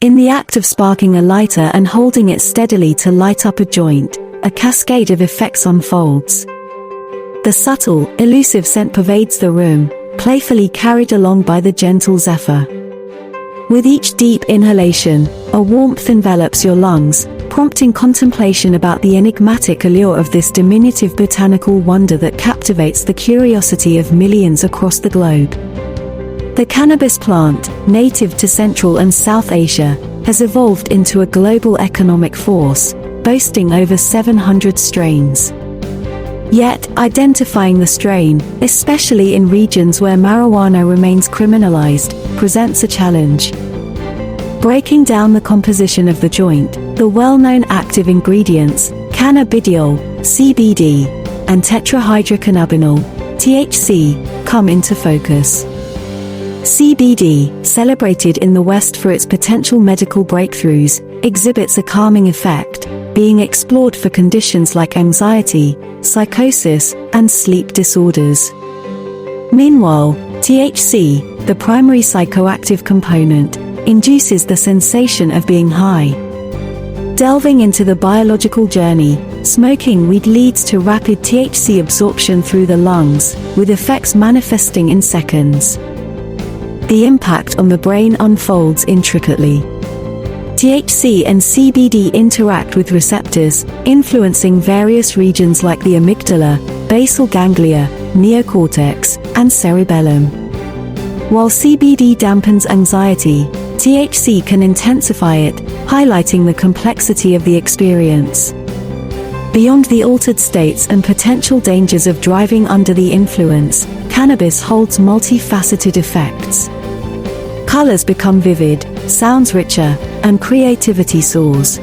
In the act of sparking a lighter and holding it steadily to light up a joint, a cascade of effects unfolds. The subtle, elusive scent pervades the room, playfully carried along by the gentle zephyr. With each deep inhalation, a warmth envelops your lungs, prompting contemplation about the enigmatic allure of this diminutive botanical wonder that captivates the curiosity of millions across the globe. The cannabis plant, native to Central and South Asia, has evolved into a global economic force, boasting over 700 strains. Yet, identifying the strain, especially in regions where marijuana remains criminalized, presents a challenge. Breaking down the composition of the joint, the well-known active ingredients, cannabidiol, CBD, and tetrahydrocannabinol, THC, come into focus. CBD, celebrated in the West for its potential medical breakthroughs, exhibits a calming effect, being explored for conditions like anxiety, psychosis, and sleep disorders. Meanwhile, THC, the primary psychoactive component, induces the sensation of being high. Delving into the biological journey, smoking weed leads to rapid THC absorption through the lungs, with effects manifesting in seconds. The impact on the brain unfolds intricately. THC and CBD interact with receptors, influencing various regions like the amygdala, basal ganglia, neocortex, and cerebellum. While CBD dampens anxiety, THC can intensify it, highlighting the complexity of the experience. Beyond the altered states and potential dangers of driving under the influence, cannabis holds multifaceted effects. Colors become vivid, sounds richer, and creativity soars.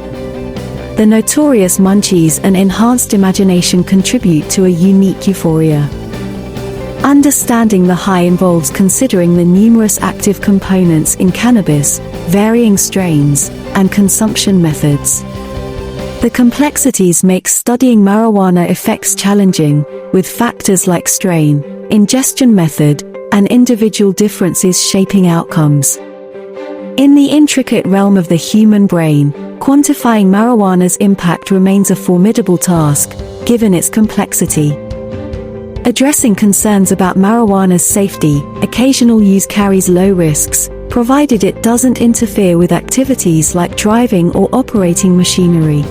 The notorious munchies and enhanced imagination contribute to a unique euphoria. Understanding the high involves considering the numerous active components in cannabis, varying strains, and consumption methods. The complexities make studying marijuana effects challenging, with factors like strain, ingestion method, and individual differences shaping outcomes. In the intricate realm of the human brain, quantifying marijuana's impact remains a formidable task, given its complexity. Addressing concerns about marijuana's safety, occasional use carries low risks, provided it doesn't interfere with activities like driving or operating machinery.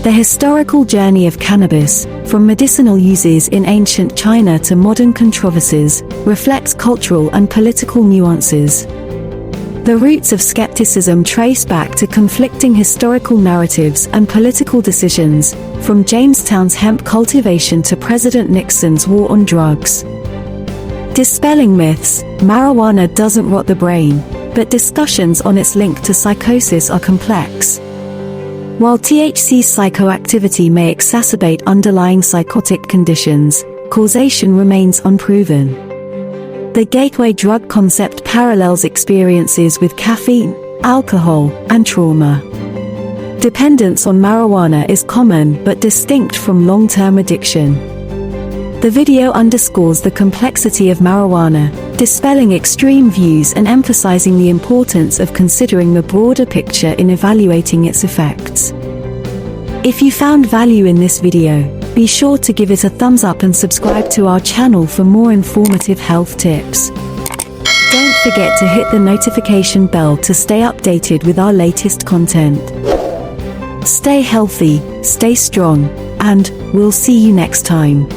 The historical journey of cannabis, from medicinal uses in ancient China to modern controversies, reflects cultural and political nuances. The roots of skepticism trace back to conflicting historical narratives and political decisions, from Jamestown's hemp cultivation to President Nixon's war on drugs. Dispelling myths, marijuana doesn't rot the brain, but discussions on its link to psychosis are complex. While THC's psychoactivity may exacerbate underlying psychotic conditions, causation remains unproven. The gateway drug concept parallels experiences with caffeine, alcohol, and trauma. Dependence on marijuana is common but distinct from long-term addiction. The video underscores the complexity of marijuana, dispelling extreme views and emphasizing the importance of considering the broader picture in evaluating its effects. If you found value in this video, be sure to give it a thumbs up and subscribe to our channel for more informative health tips. Don't forget to hit the notification bell to stay updated with our latest content. Stay healthy, stay strong, and we'll see you next time.